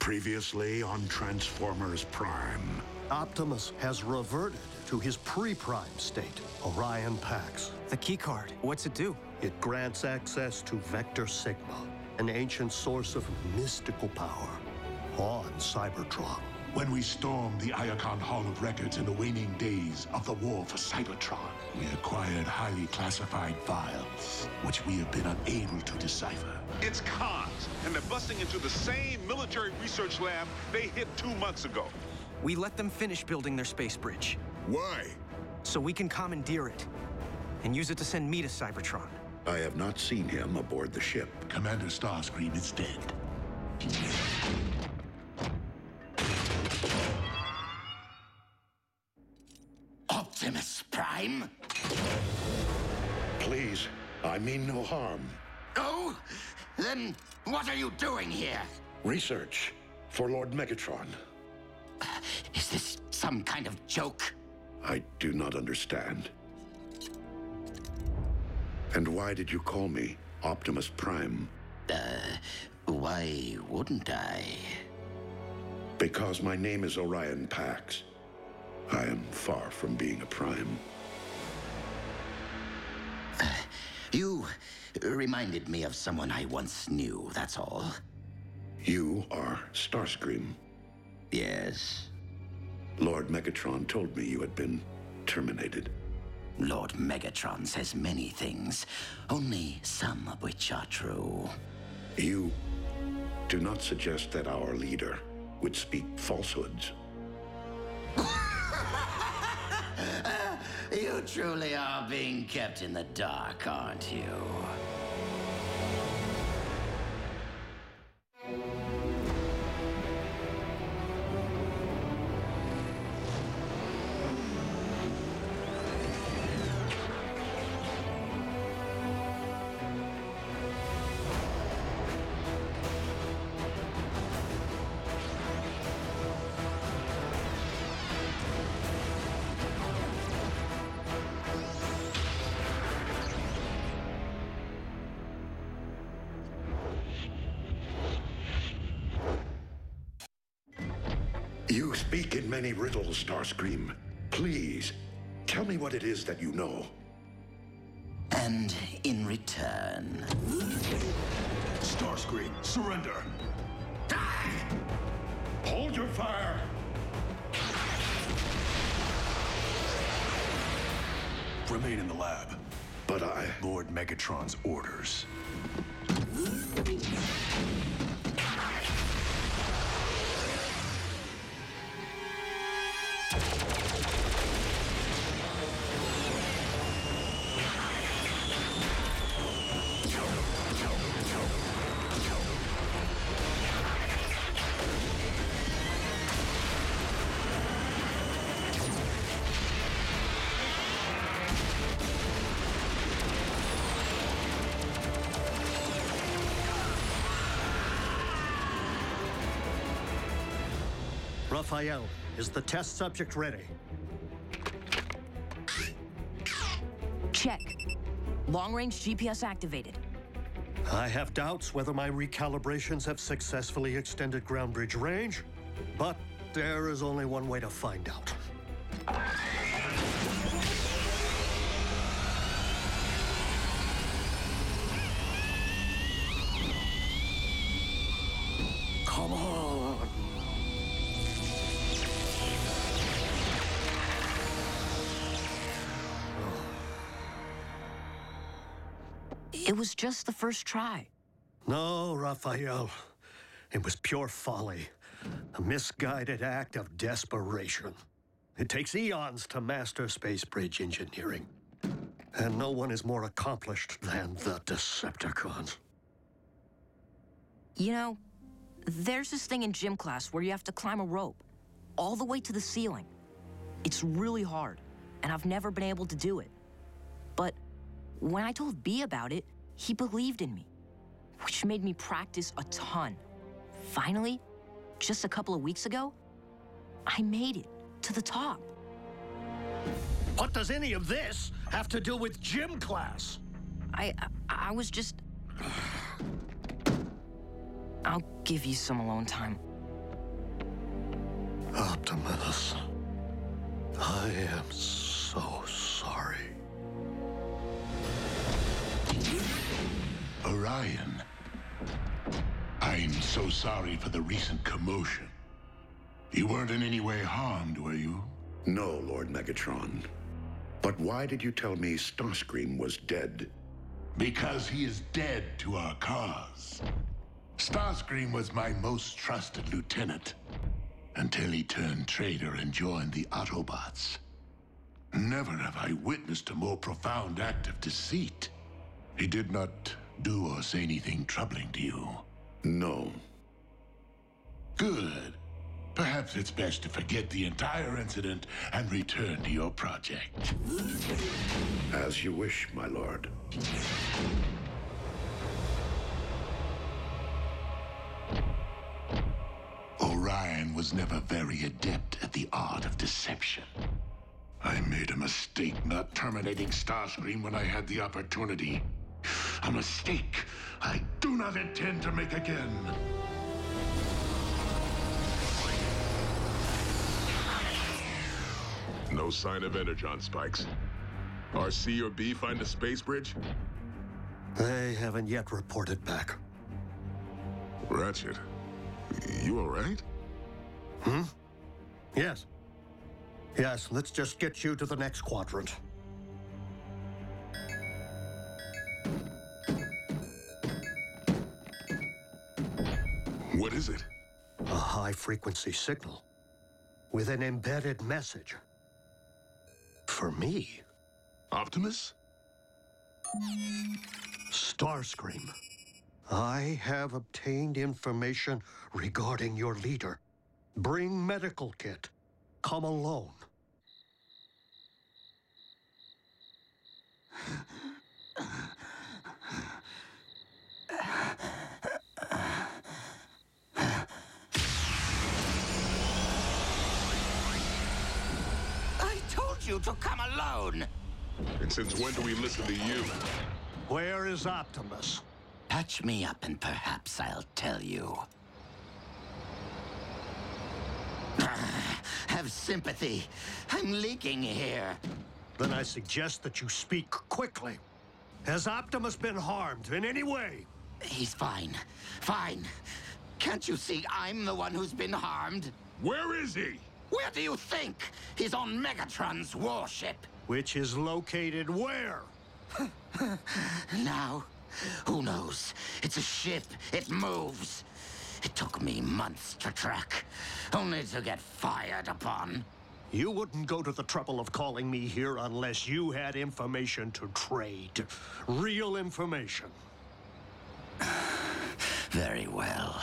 Previously on Transformers Prime. Optimus has reverted to his pre-prime state, Orion Pax. The keycard, what's it do? It grants access to Vector Sigma, an ancient source of mystical power on Cybertron. When we stormed the Iacon Hall of Records in the waning days of the war for Cybertron, we acquired highly classified files, which we have been unable to decipher. It's cons, and they're busting into the same military research lab they hit 2 months ago. We let them finish building their space bridge. Why? So we can commandeer it and use it to send me to Cybertron. I have not seen him aboard the ship. Commander Starscream is dead. Optimus Prime? Please, I mean no harm. Oh? Then what are you doing here? Research for Lord Megatron. Is this some kind of joke? I do not understand. And why did you call me Optimus Prime? Why wouldn't I? Because my name is Orion Pax. I am far from being a Prime. You reminded me of someone I once knew, that's all. You are Starscream. Yes. Lord Megatron told me you had been terminated. Lord Megatron says many things, only some of which are true. You do not suggest that our leader would speak falsehoods. You truly are being kept in the dark, aren't you? You speak in many riddles, Starscream. Please, tell me what it is that you know. And in return... Starscream, surrender! Hold your fire! Remain in the lab. But I... Lord Megatron's orders. Raphael, is the test subject ready? Check. Long-range GPS activated. I have doubts whether my recalibrations have successfully extended ground bridge range, but there is only one way to find out. Come on! It was just the first try. No, Raphael. It was pure folly. A misguided act of desperation. It takes eons to master space bridge engineering. And no one is more accomplished than the Decepticons. You know, there's this thing in gym class where you have to climb a rope all the way to the ceiling. It's really hard, and I've never been able to do it. But when I told B about it, he believed in me, which made me practice a ton. Finally, just a couple of weeks ago, I made it to the top. What does any of this have to do with gym class? I was just... I'll give you some alone time. Optimus. I am so sorry. Orion. I'm so sorry for the recent commotion. You weren't in any way harmed, were you? No, Lord Megatron. But why did you tell me Starscream was dead? Because he is dead to our cause. Starscream was my most trusted lieutenant, until he turned traitor and joined the Autobots. Never have I witnessed a more profound act of deceit. He did not do or say anything troubling to you. No. Good. Perhaps it's best to forget the entire incident and return to your project. As you wish, my lord. Orion was never very adept at the art of deception. I made a mistake not terminating Starscream when I had the opportunity. A mistake I do not intend to make again. No sign of Energon spikes. Are C or B find a space bridge? They haven't yet reported back. Ratchet, you all right? Yes. Yes, let's just get you to the next quadrant. What is it? A high-frequency signal with an embedded message. For me. Optimus? Starscream. I have obtained information regarding your leader. Bring medical kit. Come alone. I told you to come alone! And since when do we listen to you? Where is Optimus? Patch me up and perhaps I'll tell you. Have sympathy. I'm leaking here. Then I suggest that you speak quickly. Has Optimus been harmed in any way? He's fine. Fine. Can't you see I'm the one who's been harmed? Where is he? Where do you think? He's on Megatron's warship. Which is located where? Now, who knows? It's a ship. It moves. It took me months to track, only to get fired upon. You wouldn't go to the trouble of calling me here unless you had information to trade. Real information. Very well.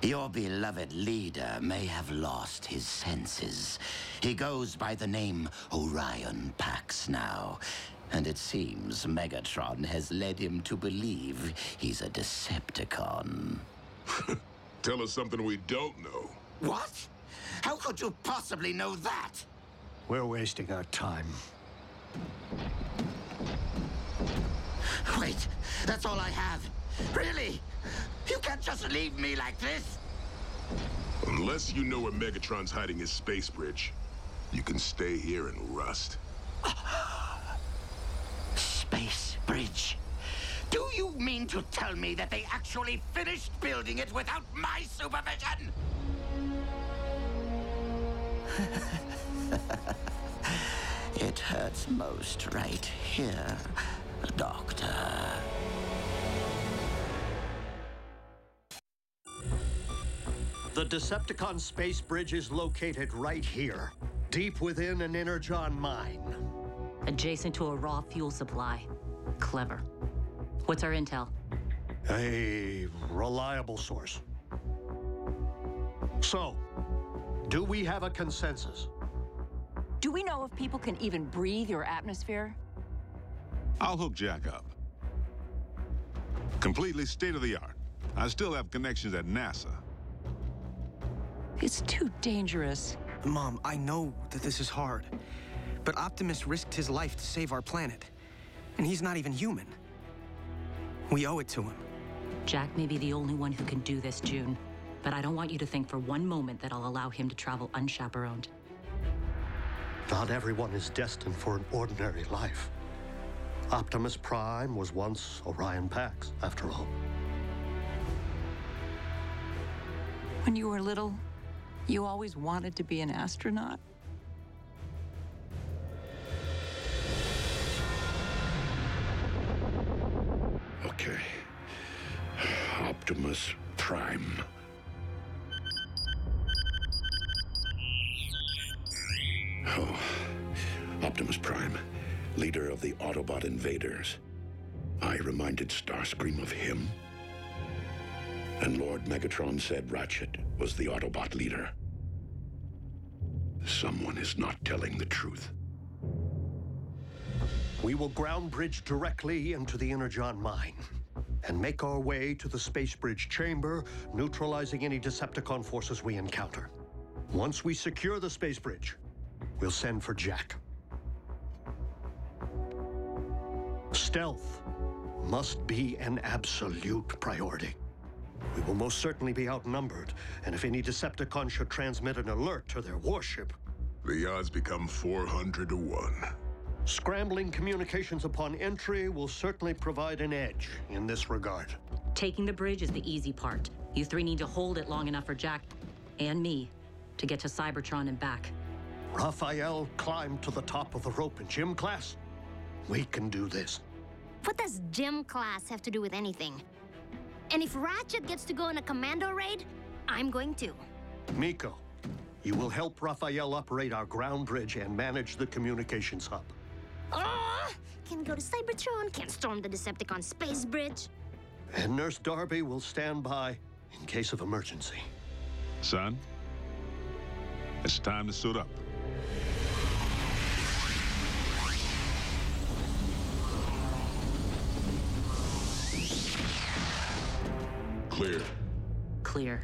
Your beloved leader may have lost his senses. He goes by the name Orion Pax now, and it seems Megatron has led him to believe he's a Decepticon. Tell us something we don't know. What? How could you possibly know that? We're wasting our time. Wait, that's all I have. Really? You can't just leave me like this. Unless you know where Megatron's hiding his space bridge, you can stay here and rust. Space bridge? Do you mean to tell me that they actually finished building it without my supervision? It hurts most right here, Doctor. The Decepticon space bridge is located right here, deep within an Energon mine. Adjacent to a raw fuel supply. Clever. What's our intel? A reliable source. So, do we have a consensus? Do we know if people can even breathe your atmosphere? I'll hook Jack up. Completely state-of-the-art. I still have connections at NASA. It's too dangerous. Mom, I know that this is hard, but Optimus risked his life to save our planet, and he's not even human. We owe it to him. Jack may be the only one who can do this, June. But I don't want you to think for one moment that I'll allow him to travel unchaperoned. Not everyone is destined for an ordinary life. Optimus Prime was once Orion Pax, after all. When you were little, you always wanted to be an astronaut? Okay. Optimus Prime. Oh, Optimus Prime, leader of the Autobot invaders. I reminded Starscream of him. And Lord Megatron said Ratchet was the Autobot leader. Someone is not telling the truth. We will ground bridge directly into the Energon mine and make our way to the space bridge chamber, neutralizing any Decepticon forces we encounter. Once we secure the space bridge, we'll send for Jack. Stealth must be an absolute priority. We will most certainly be outnumbered, and if any Decepticon should transmit an alert to their warship... The odds become 400 to 1. Scrambling communications upon entry will certainly provide an edge in this regard. Taking the bridge is the easy part. You three need to hold it long enough for Jack and me to get to Cybertron and back. Raphael climbed to the top of the rope in gym class. We can do this. What does gym class have to do with anything? And if Ratchet gets to go on a commando raid, I'm going to. Miko, you will help Raphael operate our ground bridge and manage the communications hub. Can go to Cybertron, can storm the Decepticon space bridge. And Nurse Darby will stand by in case of emergency. Son, it's time to suit up. Clear. Clear.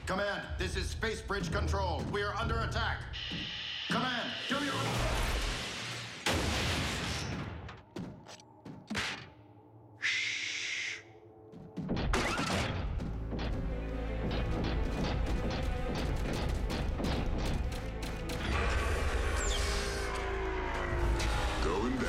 Command, this is Space Bridge Control. We are under attack. Command, do your... Going down.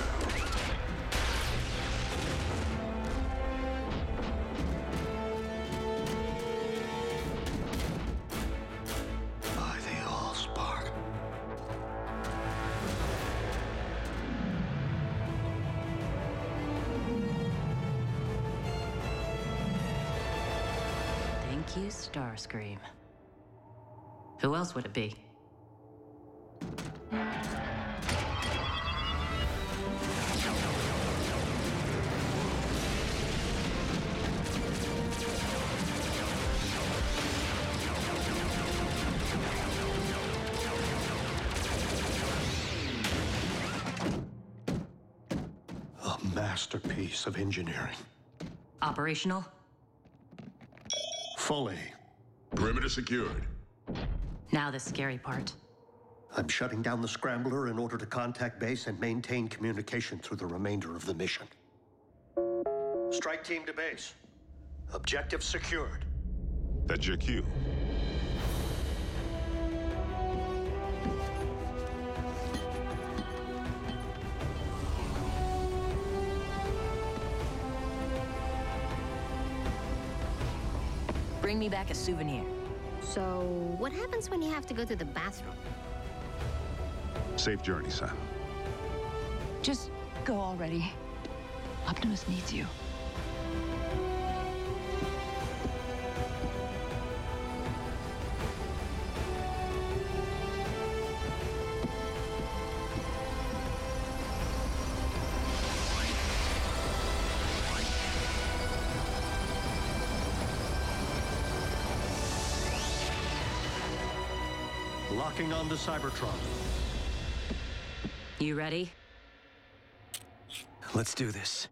By the Allspark. Thank you, Starscream. Who else would it be? A masterpiece of engineering. Operational? Fully. Perimeter secured. Now the scary part. I'm shutting down the scrambler in order to contact base and maintain communication through the remainder of the mission. Strike team to base. Objective secured. That's your cue. Bring me back a souvenir. So, what happens when you have to go to the bathroom? Safe journey, son. Just go already. Optimus needs you. Locking onto Cybertron. You ready? Let's do this.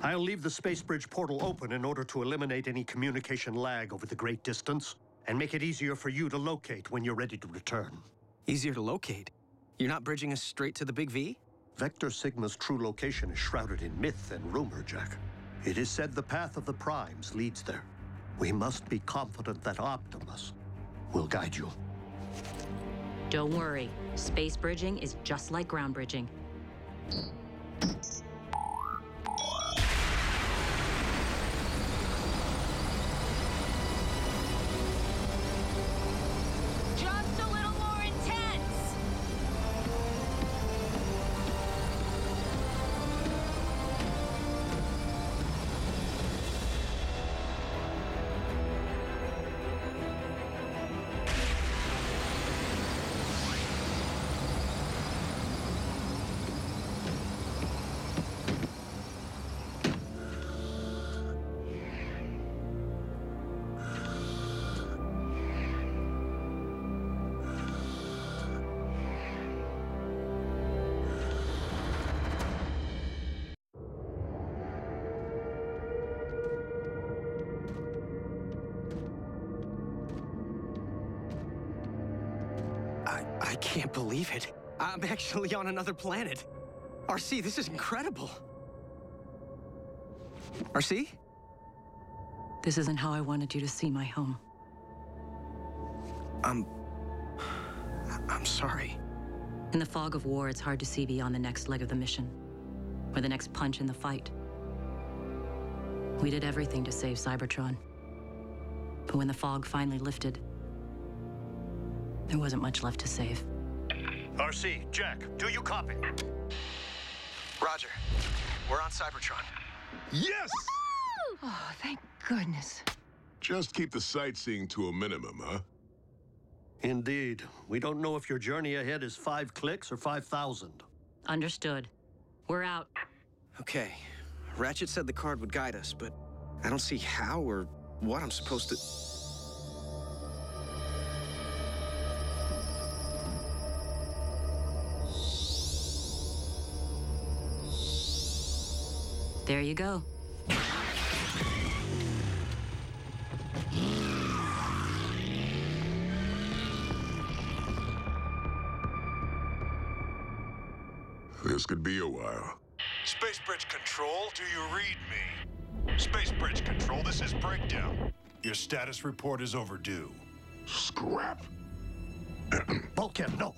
I'll leave the space bridge portal open in order to eliminate any communication lag over the great distance and make it easier for you to locate when you're ready to return. Easier to locate? You're not bridging us straight to the Big V? Vector Sigma's true location is shrouded in myth and rumor, Jack. It is said the path of the Primes leads there. We must be confident that Optimus will guide you. Don't worry. Space bridging is just like ground bridging. Just a little more intense! I can't believe it. I'm actually on another planet. RC, this is incredible. RC? This isn't how I wanted you to see my home. I'm sorry. In the fog of war, it's hard to see beyond the next leg of the mission, or the next punch in the fight. We did everything to save Cybertron. But when the fog finally lifted, there wasn't much left to save. RC, Jack, do you copy? Roger. We're on Cybertron. Yes! Oh, thank goodness. Just keep the sightseeing to a minimum, huh? Indeed. We don't know if your journey ahead is 5 clicks or 5,000. Understood. We're out. Okay. Ratchet said the card would guide us, but I don't see how or what I'm supposed to... There you go. This could be a while. Space Bridge Control, do you read me? Space Bridge Control, this is Breakdown. Your status report is overdue. Scrap. Bulkhead, no.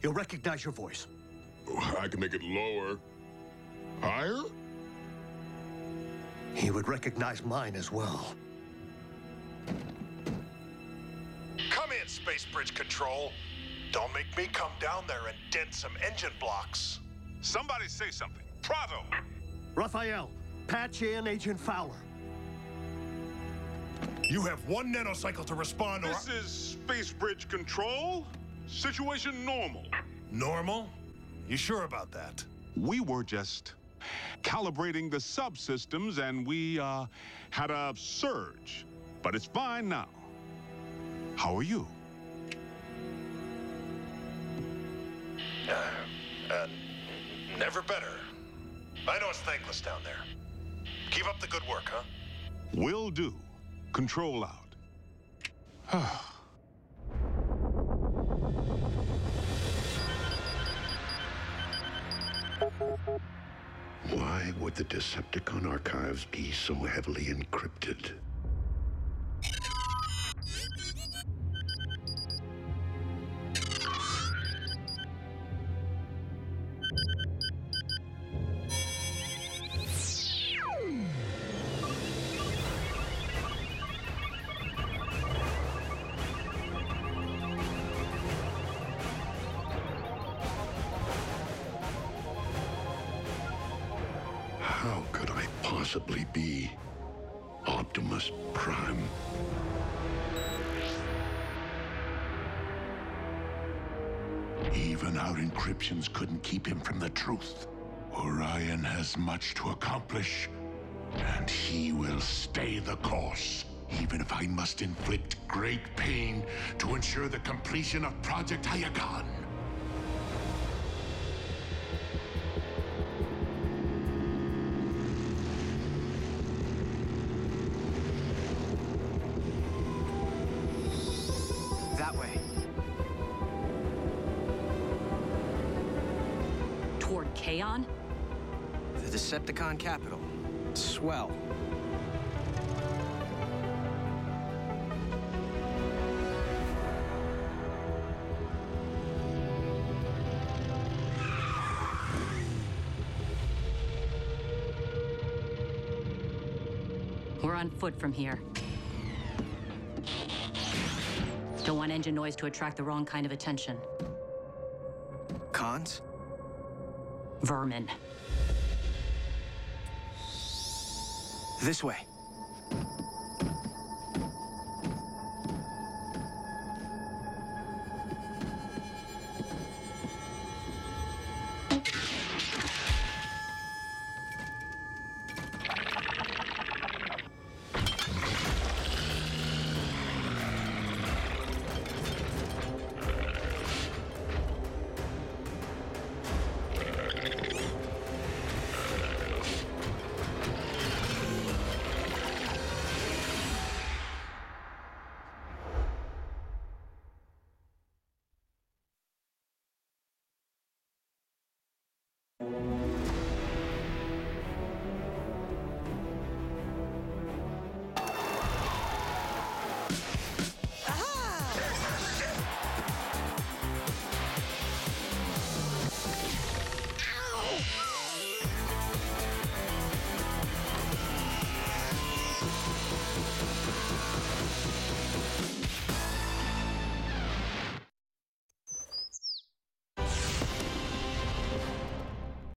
He'll recognize your voice. I can make it lower. Higher? He would recognize mine as well. Come in, Space Bridge Control. Don't make me come down there and dent some engine blocks. Somebody say something. Prado! Raphael, patch in Agent Fowler. You have 1 nanocycle to respond, or... This is Space Bridge Control. Situation normal. Normal? You sure about that? We were just calibrating the subsystems and we had a surge. But it's fine now. How are you? Never better. I know it's thankless down there. Keep up the good work, huh? Will do. Control out. Why would the Decepticon archives be so heavily encrypted? How could I possibly be Optimus Prime? Even our encryptions couldn't keep him from the truth. Orion has much to accomplish, and he will stay the course, even if I must inflict great pain to ensure the completion of Project Hyagon. Kaon? The Decepticon capital. Swell. We're on foot from here. Don't want engine noise to attract the wrong kind of attention. Cons? Vermin. This way.